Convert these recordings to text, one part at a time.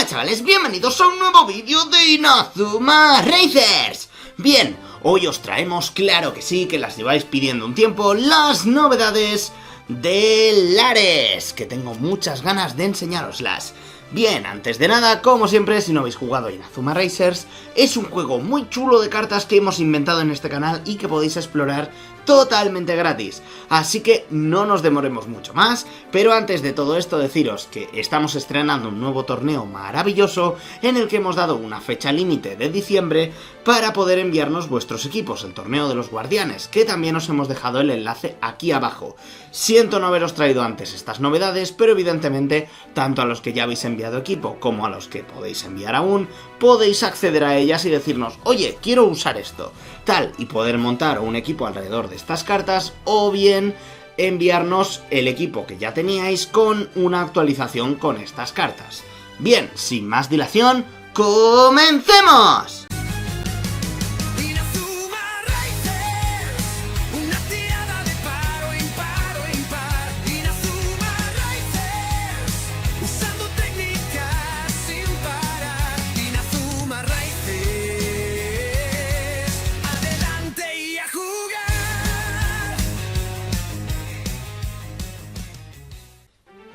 Hola chavales, bienvenidos a un nuevo vídeo de Inazuma Racers. Bien, hoy os traemos, claro que sí, que las lleváis pidiendo un tiempo, las novedades de Lares, que tengo muchas ganas de enseñároslas. Bien, antes de nada, como siempre, si no habéis jugado a Inazuma Racers, es un juego muy chulo de cartas que hemos inventado en este canal y que podéis explorar totalmente gratis. Así que no nos demoremos mucho más, pero antes de todo esto deciros que estamos estrenando un nuevo torneo maravilloso en el que hemos dado una fecha límite de diciembre para poder enviarnos vuestros equipos, el torneo de los guardianes, que también os hemos dejado el enlace aquí abajo. Siento no haberos traído antes estas novedades, pero evidentemente tanto a los que ya habéis enviado equipo como a los que podéis enviar aún, podéis acceder a ellas y decirnos, oye, quiero usar esto, tal, y poder montar un equipo alrededor de estas cartas, o bien enviarnos el equipo que ya teníais con una actualización con estas cartas. Bien, sin más dilación, ¡comencemos!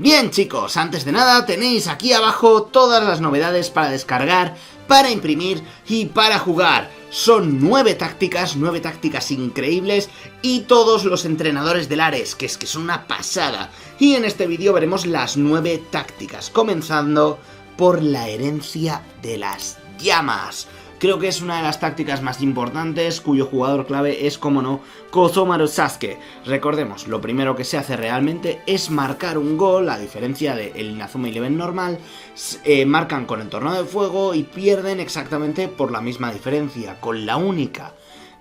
Bien chicos, antes de nada tenéis aquí abajo todas las novedades para descargar, para imprimir y para jugar. Son 9 tácticas increíbles y todos los entrenadores de Lares, que es que son una pasada. Y en este vídeo veremos las 9 tácticas, comenzando por la herencia de las llamas. Creo que es una de las tácticas más importantes, cuyo jugador clave es, como no, Kozomaru Sasuke. Recordemos, lo primero que se hace realmente es marcar un gol, a diferencia del Inazuma Eleven normal, marcan con el torneo de fuego y pierden exactamente por la misma diferencia, con la única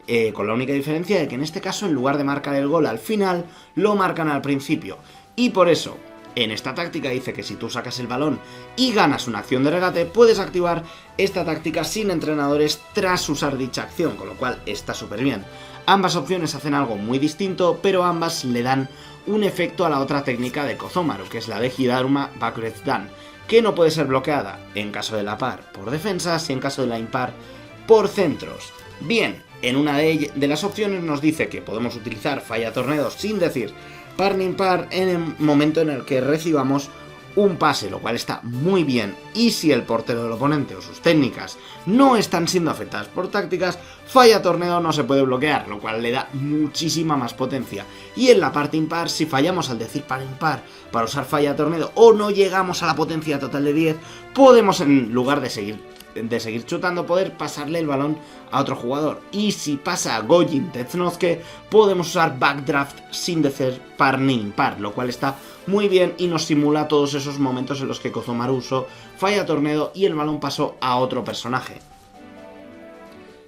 diferencia de que en este caso, en lugar de marcar el gol al final, lo marcan al principio. Y por eso, en esta táctica dice que si tú sacas el balón y ganas una acción de regate, puedes activar esta táctica sin entrenadores tras usar dicha acción, con lo cual está súper bien. Ambas opciones hacen algo muy distinto, pero ambas le dan un efecto a la otra técnica de Kozomaru, que es la de Hidaruma Bakuretsu Dan, que no puede ser bloqueada en caso de la par por defensas y en caso de la impar por centros. Bien, en una de las opciones nos dice que podemos utilizar falla tornedos sin decir par ni impar en el momento en el que recibamos un pase, lo cual está muy bien. Y si el portero del oponente o sus técnicas no están siendo afectadas por tácticas, falla torneo no se puede bloquear, lo cual le da muchísima más potencia. Y en la parte impar, si fallamos al decir par impar para usar falla torneo o no llegamos a la potencia total de 10, podemos, en lugar de seguir chutando, poder pasarle el balón a otro jugador. Y si pasa a Gojin Tetsunosuke, podemos usar Backdraft sin decir par ni impar, lo cual está muy bien y nos simula todos esos momentos en los que Kozomaru usó falla tornado y el balón pasó a otro personaje.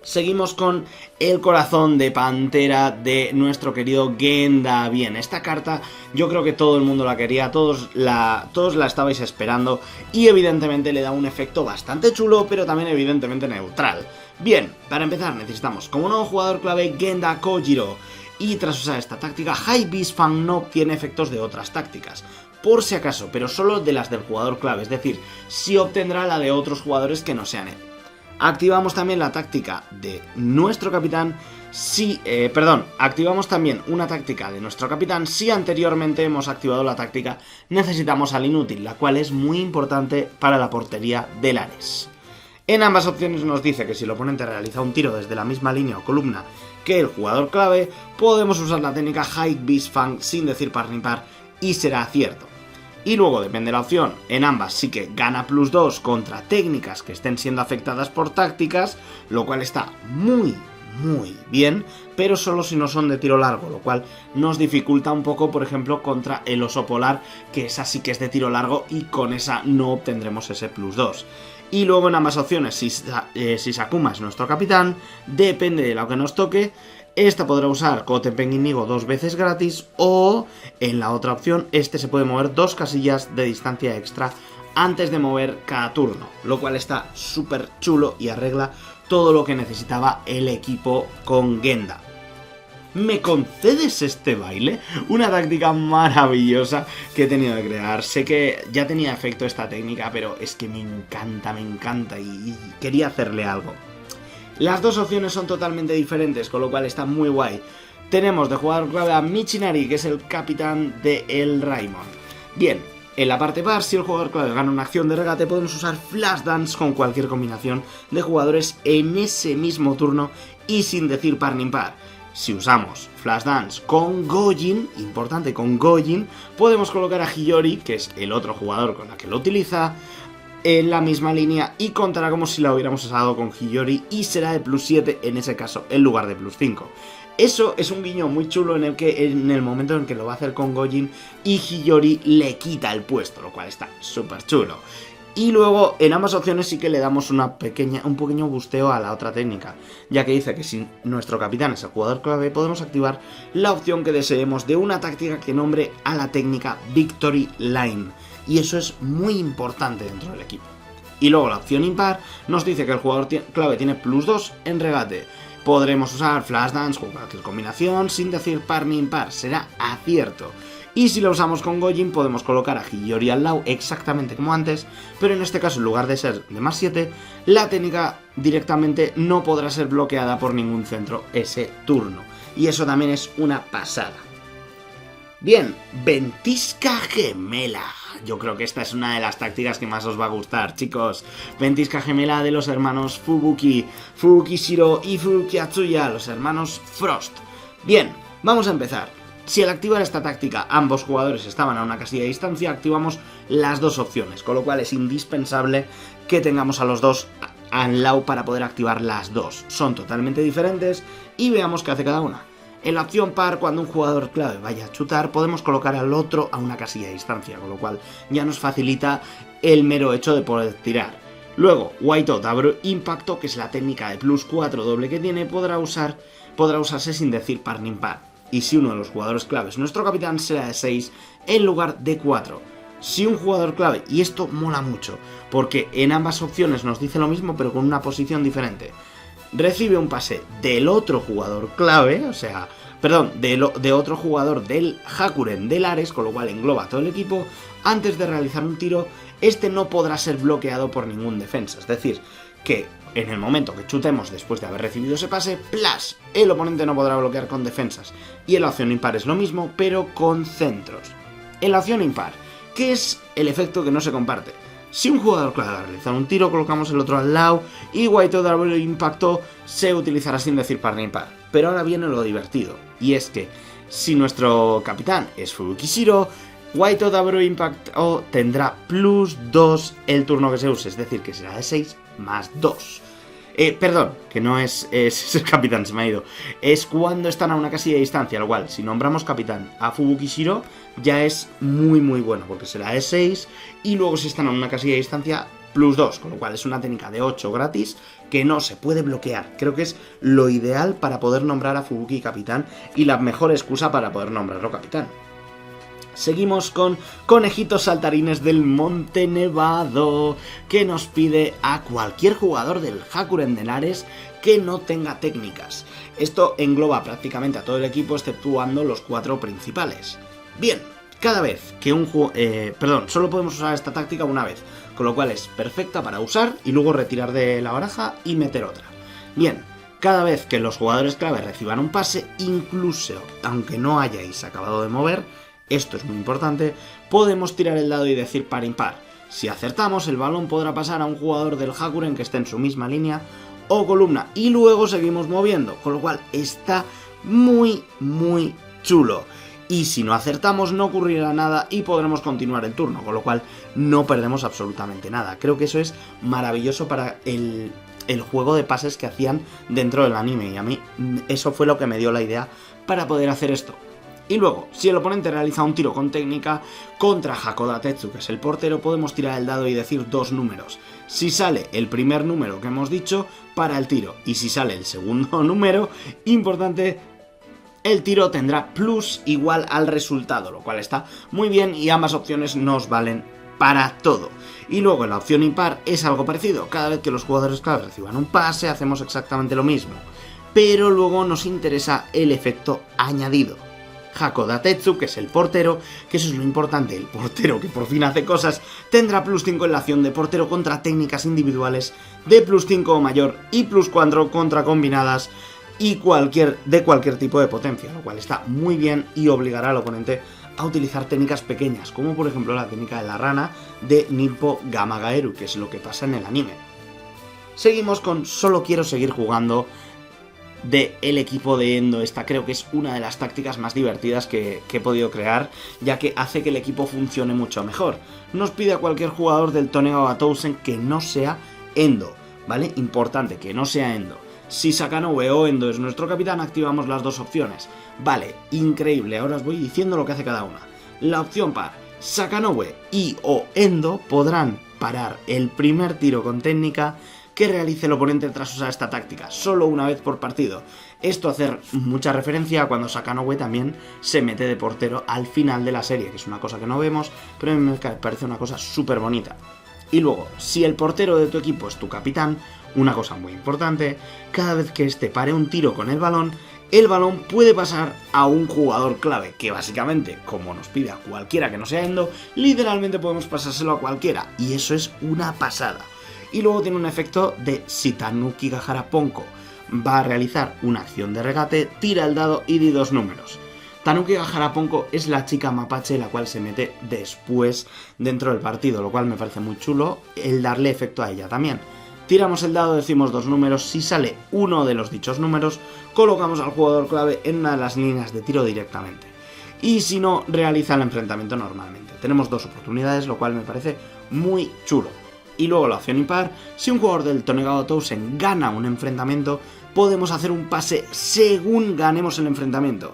Seguimos con el corazón de pantera de nuestro querido Genda. Bien, esta carta yo creo que todo el mundo la quería, todos la estabais esperando y evidentemente le da un efecto bastante chulo, pero también evidentemente neutral. Bien, para empezar necesitamos como nuevo jugador clave Genda Kojiro, y tras usar esta táctica High Beast Fan no obtiene efectos de otras tácticas, por si acaso, pero solo de las del jugador clave, es decir, sí obtendrá la de otros jugadores que no sean él. Activamos también la táctica de nuestro capitán activamos también una táctica de nuestro capitán si anteriormente hemos activado la táctica Necesitamos al inútil, la cual es muy importante para la portería de Lares. En ambas opciones nos dice que si el oponente realiza un tiro desde la misma línea o columna que el jugador clave, podemos usar la técnica High Beast Fang sin decir par ni par y será cierto. Y luego, depende de la opción, en ambas sí que gana +2 contra técnicas que estén siendo afectadas por tácticas, lo cual está muy bien, pero solo si no son de tiro largo, lo cual nos dificulta un poco, por ejemplo, contra el oso polar, que esa sí que es de tiro largo y con esa no obtendremos ese +2. Y luego en ambas opciones, si Sakuma es nuestro capitán, depende de lo que nos toque, esta podrá usar Koten Penguin Nigo 2 veces gratis, o en la otra opción, este se puede mover 2 casillas de distancia extra antes de mover cada turno, lo cual está súper chulo y arregla todo lo que necesitaba el equipo con Genda. ¿Me concedes este baile? Una táctica maravillosa que he tenido que crear. Sé que ya tenía efecto esta técnica, pero es que me encanta y quería hacerle algo. Las dos opciones son totalmente diferentes, con lo cual está muy guay. Tenemos de jugador clave a Michinari, que es el capitán de el Raimon. Bien, en la parte par, si el jugador clave gana una acción de regate, podemos usar Flash Dance con cualquier combinación de jugadores en ese mismo turno y sin decir par ni impar. Si usamos Flash Dance con Gojin, importante con Gojin, podemos colocar a Hiyori, que es el otro jugador con la que lo utiliza, en la misma línea y contará como si la hubiéramos usado con Hiyori y será de +7 en ese caso en lugar de +5. Eso es un guiño muy chulo en el que en el momento en que lo va a hacer con Gojin y Hiyori le quita el puesto, lo cual está súper chulo. Y luego en ambas opciones sí que le damos un pequeño busteo a la otra técnica, ya que dice que si nuestro capitán es el jugador clave podemos activar la opción que deseemos de una táctica que nombre a la técnica Victory Line. Y eso es muy importante dentro del equipo. Y luego la opción impar nos dice que el jugador clave tiene +2 en regate. Podremos usar Flash Dance con cualquier combinación sin decir par ni impar, será acierto. Y si lo usamos con Gojin podemos colocar a Hiyori al lado exactamente como antes, pero en este caso en lugar de ser de +7, la técnica directamente no podrá ser bloqueada por ningún centro ese turno. Y eso también es una pasada. Bien, Ventisca Gemela. Yo creo que esta es una de las tácticas que más os va a gustar, chicos. Ventisca Gemela de los hermanos Fubuki, Fubuki Shiro y Fubuki Atsuya, los hermanos Frost. Bien, vamos a empezar. Si al activar esta táctica ambos jugadores estaban a una casilla de distancia, activamos las dos opciones, con lo cual es indispensable que tengamos a los dos al lado para poder activar las dos. Son totalmente diferentes y veamos qué hace cada una. En la opción par, cuando un jugador clave vaya a chutar, podemos colocar al otro a una casilla de distancia, con lo cual ya nos facilita el mero hecho de poder tirar. Luego, White Double Impacto, que es la técnica de +4 doble que tiene, podrá usarse sin decir par ni impar. Y si uno de los jugadores claves, nuestro capitán, será de 6 en lugar de 4. Si un jugador clave, y esto mola mucho, porque en ambas opciones nos dice lo mismo pero con una posición diferente, recibe un pase del otro jugador clave, de otro jugador del Hakuren del Ares, con lo cual engloba a todo el equipo, antes de realizar un tiro, este no podrá ser bloqueado por ningún defensa, es decir, que en el momento que chutemos después de haber recibido ese pase, ¡plas!, el oponente no podrá bloquear con defensas, y en la opción impar es lo mismo, pero con centros. En la opción impar, ¿qué es el efecto que no se comparte? Si un jugador clave realiza un tiro, colocamos el otro al lado y White Double Impacto se utilizará sin decir par ni impar. Pero ahora viene lo divertido, y es que si nuestro capitán es Fubuki Shiro, White Double Impacto tendrá +2 el turno que se use, es decir, que será de 6 más 2. Perdón, que no es el capitán, se me ha ido. Es cuando están a una casilla de distancia, lo cual, si nombramos capitán a Fubuki Shiro, ya es muy bueno, porque será de 6, y luego si están a una casilla de distancia, +2, con lo cual es una técnica de 8 gratis que no se puede bloquear. Creo que es lo ideal para poder nombrar a Fubuki capitán y la mejor excusa para poder nombrarlo capitán. Seguimos con Conejitos Saltarines del Monte Nevado, que nos pide a cualquier jugador del Hakuren del Ares que no tenga técnicas. Esto engloba prácticamente a todo el equipo exceptuando los 4 principales. Bien, cada vez que solo podemos usar esta táctica una vez, con lo cual es perfecta para usar y luego retirar de la baraja y meter otra. Bien, cada vez que los jugadores clave reciban un pase, incluso aunque no hayáis acabado de mover, esto es muy importante, podemos tirar el dado y decir par impar. Si acertamos, el balón podrá pasar a un jugador del Hakuren que esté en su misma línea o columna y luego seguimos moviendo, con lo cual está muy chulo. Y si no acertamos no ocurrirá nada y podremos continuar el turno, con lo cual no perdemos absolutamente nada. Creo que eso es maravilloso para el juego de pases que hacían dentro del anime, y a mí eso fue lo que me dio la idea para poder hacer esto. Y luego, si el oponente realiza un tiro con técnica contra Hakoda Tetsu, que es el portero, podemos tirar el dado y decir 2 números. Si sale el primer número que hemos dicho, para el tiro. Y si sale el segundo número, importante, el tiro tendrá plus igual al resultado, lo cual está muy bien y ambas opciones nos valen para todo. Y luego en la opción impar es algo parecido. Cada vez que los jugadores clave reciban un pase, hacemos exactamente lo mismo. pero luego nos interesa el efecto añadido. Hakoda Tetsu, que es el portero, que eso es lo importante, el portero que por fin hace cosas, tendrá +5 en la acción de portero contra técnicas individuales de +5 o mayor y +4 contra combinadas y de cualquier tipo de potencia, lo cual está muy bien y obligará al oponente a utilizar técnicas pequeñas, como por ejemplo la técnica de la rana de Nippo Gamagaeru, que es lo que pasa en el anime. Seguimos con Solo quiero seguir jugando del equipo de Endo. Esta creo que es una de las tácticas más divertidas que he podido crear, ya que hace que el equipo funcione mucho mejor. Nos pide a cualquier jugador del Tonegawa Tousen que no sea Endo, ¿vale? Importante, que no sea Endo. Si Sakanoue o Endo es nuestro capitán, activamos las dos opciones. Vale, increíble, ahora os voy diciendo lo que hace cada una. La opción par, Sakanoue y o Endo podrán parar el primer tiro con técnica que realice el oponente tras usar esta táctica, solo una vez por partido. Esto hace mucha referencia a cuando Sakanoue también se mete de portero al final de la serie, que es una cosa que no vemos, pero a mí me parece una cosa súper bonita. Y luego, si el portero de tu equipo es tu capitán, una cosa muy importante, cada vez que este pare un tiro con el balón puede pasar a un jugador clave, que básicamente, como nos pide a cualquiera que no sea Endo, literalmente podemos pasárselo a cualquiera, y eso es una pasada. Y luego tiene un efecto de si Tanuki Gahara Ponko va a realizar una acción de regate, tira el dado y di 2 números. Tanuki Gahara Ponko es la chica mapache la cual se mete después dentro del partido, lo cual me parece muy chulo el darle efecto a ella también. Tiramos el dado, decimos 2 números, si sale uno de los dichos números, colocamos al jugador clave en una de las líneas de tiro directamente. Y si no, realiza el enfrentamiento normalmente. Tenemos 2 oportunidades, lo cual me parece muy chulo. Y luego la opción impar, si un jugador del Tonegawa Tousen gana un enfrentamiento, podemos hacer un pase según ganemos el enfrentamiento.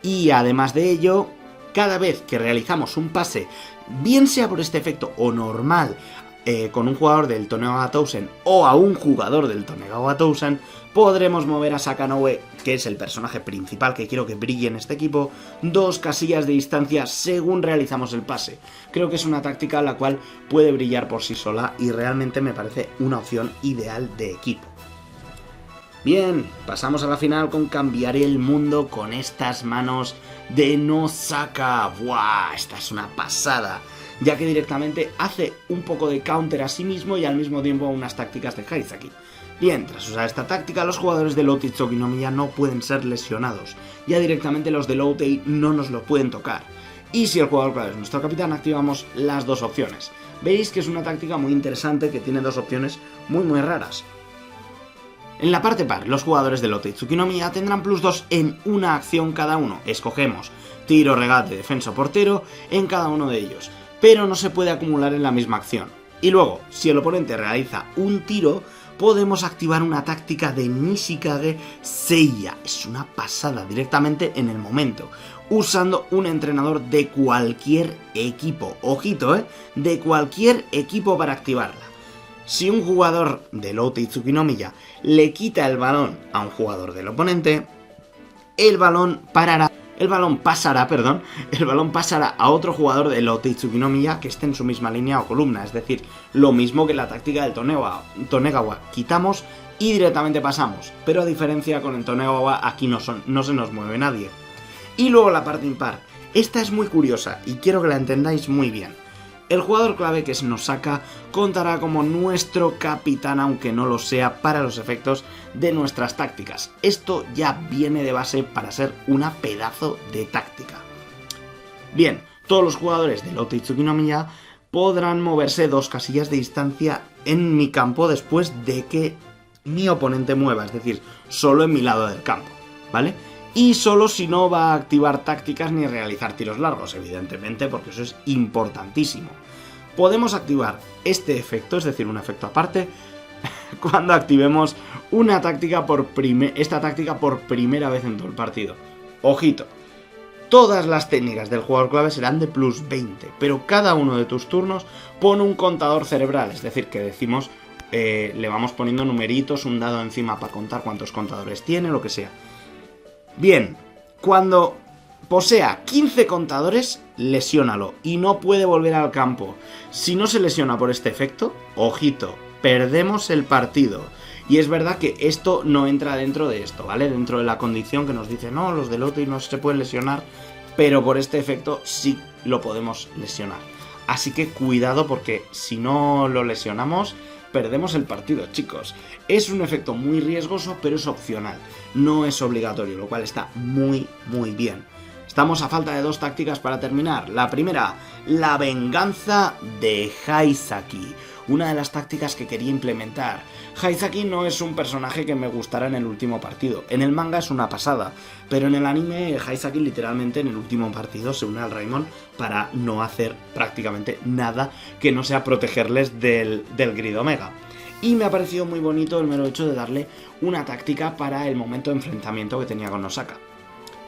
Y además de ello, cada vez que realizamos un pase, bien sea por este efecto o normal, con un jugador del Tonegawa Tousen o a un jugador del Tonegawa Tousen, podremos mover a Sakanoue, que es el personaje principal que quiero que brille en este equipo, 2 casillas de distancia según realizamos el pase. Creo que es una táctica la cual puede brillar por sí sola y realmente me parece una opción ideal de equipo. Bien, pasamos a la final con Cambiaré el Mundo con estas manos de Nosaka. ¡Buah! Esta es una pasada, ya que directamente hace un poco de counter a sí mismo y al mismo tiempo unas tácticas de Haizaki. Bien, tras usar esta táctica, los jugadores de Low Tsuki no Miya no pueden ser lesionados, ya directamente los de Low Tei no nos lo pueden tocar. Y si el jugador clave es nuestro capitán, activamos las 2 opciones. Veis que es una táctica muy interesante que tiene 2 opciones muy raras. En la parte par, los jugadores de Low Tsuki no Miya tendrán +2 en una acción cada uno. Escogemos tiro, regate, defensa o portero en cada uno de ellos, pero no se puede acumular en la misma acción. Y luego, si el oponente realiza un tiro, podemos activar una táctica de Nishikage Seiya. Es una pasada directamente en el momento, usando un entrenador de cualquier equipo. Ojito, de cualquier equipo para activarla. Si un jugador de Low Tsuki no Miya le quita el balón a un jugador del oponente, el balón pasará a otro jugador de Low Tsuki no Miya que esté en su misma línea o columna, es decir, lo mismo que la táctica del Tonegawa, quitamos y directamente pasamos, pero a diferencia con el Tonegawa aquí no se nos mueve nadie. Y luego la parte impar, esta es muy curiosa y quiero que la entendáis muy bien. El jugador clave, que es Nosaka, contará como nuestro capitán, aunque no lo sea para los efectos de nuestras tácticas. Esto ya viene de base para ser una pedazo de táctica. Bien, todos los jugadores de Low Tsuki no Miya podrán moverse 2 casillas de distancia en mi campo después de que mi oponente mueva, es decir, solo en mi lado del campo, ¿vale? Y solo si no va a activar tácticas ni realizar tiros largos, evidentemente, porque eso es importantísimo. Podemos activar este efecto, es decir, un efecto aparte, cuando activemos esta táctica por primera vez en todo el partido. Ojito, todas las técnicas del jugador clave serán de +20, pero cada uno de tus turnos pone un contador cerebral, es decir, que decimos, le vamos poniendo numeritos, un dado encima para contar cuántos contadores tiene, lo que sea. Bien, cuando posea 15 contadores, lesiónalo y no puede volver al campo. Si no se lesiona por este efecto, ojito, perdemos el partido. Y es verdad que esto no entra dentro de esto, ¿vale? Dentro de la condición que nos dice, no, los del OTI no se pueden lesionar, pero por este efecto sí lo podemos lesionar. Así que cuidado porque si no lo lesionamos, perdemos el partido, chicos. Es un efecto muy riesgoso, pero es opcional, no es obligatorio, lo cual está muy, muy bien. Estamos a falta de 2 tácticas para terminar. La primera, la venganza de Haizaki. Una de las tácticas que quería implementar. Haizaki no es un personaje que me gustara en el último partido. En el manga es una pasada, pero en el anime Haizaki literalmente en el último partido se une al Raimon para no hacer prácticamente nada que no sea protegerles del Grid Omega. Y me ha parecido muy bonito el mero hecho de darle una táctica para el momento de enfrentamiento que tenía con Nosaka.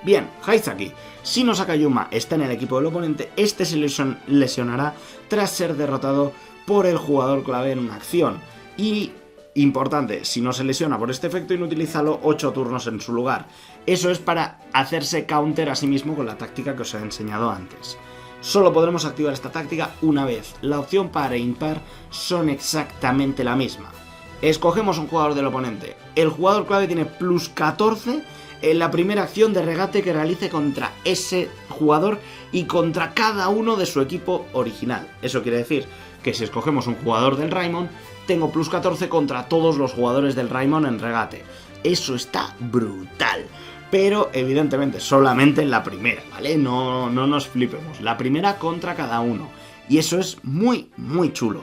Bien, Haizaki, si Nosaka Yuma está en el equipo del oponente, este se lesionará tras ser derrotado por el jugador clave en una acción. Y, importante, si no se lesiona por este efecto, inutilízalo 8 turnos en su lugar. Eso es para hacerse counter a sí mismo con la táctica que os he enseñado antes. Solo podremos activar esta táctica una vez. La opción par e impar son exactamente la misma. Escogemos un jugador del oponente. El jugador clave tiene plus 14 en la primera acción de regate que realice contra ese jugador y contra cada uno de su equipo original. Eso quiere decir que si escogemos un jugador del Raimon, tengo plus 14 contra todos los jugadores del Raimon en regate. Eso está brutal. Pero evidentemente solamente en la primera, ¿vale? No nos flipemos. La primera contra cada uno. Y eso es muy, muy chulo.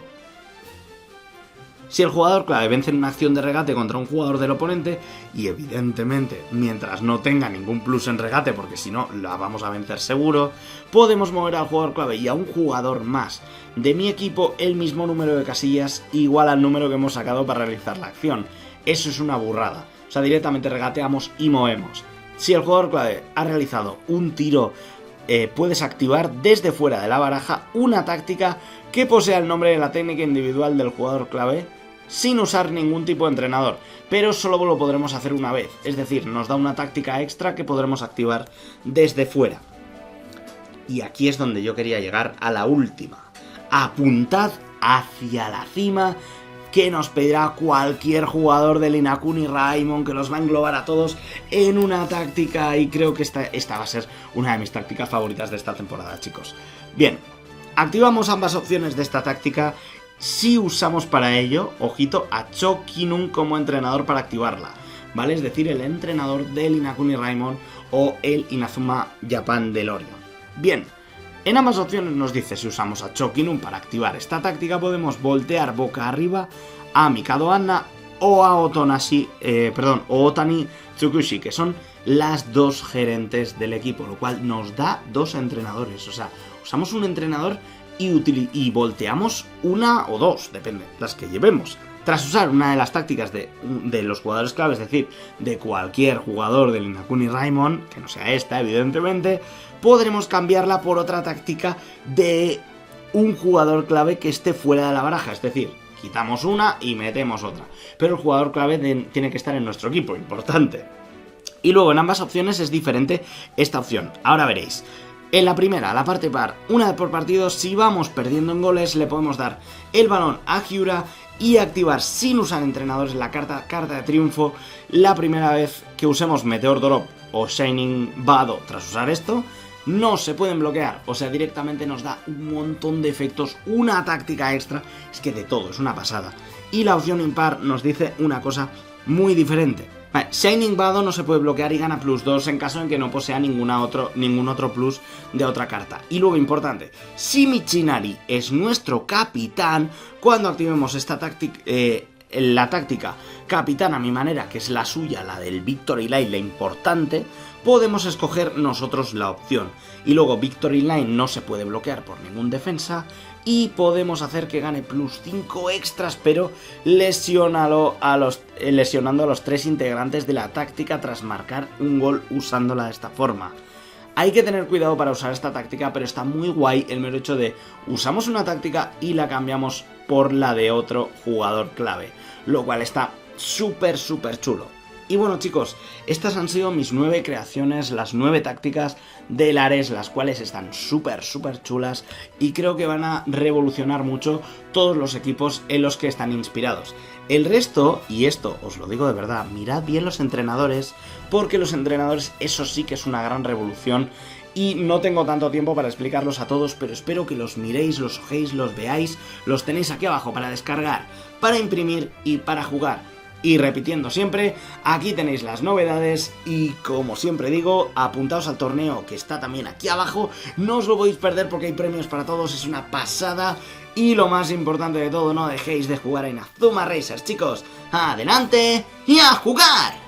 Si el jugador clave vence en una acción de regate contra un jugador del oponente, y evidentemente mientras no tenga ningún plus en regate, porque si no la vamos a vencer seguro, podemos mover al jugador clave y a un jugador más de mi equipo el mismo número de casillas igual al número que hemos sacado para realizar la acción. Eso es una burrada. O sea, directamente regateamos y movemos. Si el jugador clave ha realizado un tiro, puedes activar desde fuera de la baraja una táctica que posea el nombre de la técnica individual del jugador clave sin usar ningún tipo de entrenador, pero solo lo podremos hacer una vez, es decir, nos da una táctica extra que podremos activar desde fuera. Y aquí es donde yo quería llegar a la última. Apuntad hacia la cima que nos pedirá cualquier jugador del Inakuni Raimon, que los va a englobar a todos en una táctica, y creo que esta va a ser una de mis tácticas favoritas de esta temporada, chicos. Bien, activamos ambas opciones de esta táctica si usamos para ello, ojito, a Cho Kinun como entrenador para activarla, ¿vale? Es decir, el entrenador del Inakuni Raimon o el Inazuma Japan del Orion. Bien, en ambas opciones nos dice si usamos a Cho Kinun para activar esta táctica podemos voltear boca arriba a Mikado Anna o a Otani Tsukushi, que son las 2 gerentes del equipo, lo cual nos da 2 entrenadores. O sea, usamos un entrenador y volteamos una o 2, depende, las que llevemos. Tras usar una de las tácticas de los jugadores clave, es decir, de cualquier jugador del Inakuni Raimon, que no sea esta, evidentemente, podremos cambiarla por otra táctica de un jugador clave que esté fuera de la baraja, es decir, quitamos una y metemos otra. Pero el jugador clave tiene que estar en nuestro equipo, importante. Y luego en ambas opciones es diferente esta opción, ahora veréis. En la primera, la parte par, una vez por partido, si vamos perdiendo en goles, le podemos dar el balón a Hyura y activar sin usar entrenadores la carta de triunfo la primera vez que usemos Meteor Drop o Shining Vado. Tras usar esto, no se pueden bloquear, o sea, directamente nos da un montón de efectos, una táctica extra, es que de todo, es una pasada. Y la opción impar nos dice una cosa muy diferente. Vale, Shining Vado no se puede bloquear y gana plus 2 en caso en que no posea ningún otro plus de otra carta. Y luego, importante, si Michinari es nuestro capitán, cuando activemos esta táctica, la táctica capitán a mi manera, que es la suya, la del Victory Line, la importante, podemos escoger nosotros la opción. Y luego Victory Line no se puede bloquear por ningún defensa y podemos hacer que gane plus 5 extras, pero lesionando a los 3 integrantes de la táctica tras marcar un gol usándola de esta forma. Hay que tener cuidado para usar esta táctica, pero está muy guay el mero hecho de usamos una táctica y la cambiamos por la de otro jugador clave, lo cual está súper chulo. Y bueno chicos, estas han sido mis 9 creaciones, las 9 tácticas del Ares, las cuales están súper chulas y creo que van a revolucionar mucho todos los equipos en los que están inspirados. El resto, y esto os lo digo de verdad, mirad bien los entrenadores, porque los entrenadores eso sí que es una gran revolución y no tengo tanto tiempo para explicarlos a todos, pero espero que los miréis, los ojéis, los veáis, los tenéis aquí abajo para descargar, para imprimir y para jugar. Y repitiendo siempre, aquí tenéis las novedades y como siempre digo, apuntaos al torneo que está también aquí abajo, no os lo podéis perder porque hay premios para todos, es una pasada. Y lo más importante de todo, no dejéis de jugar en Azuma Racers, chicos. ¡Adelante y a jugar!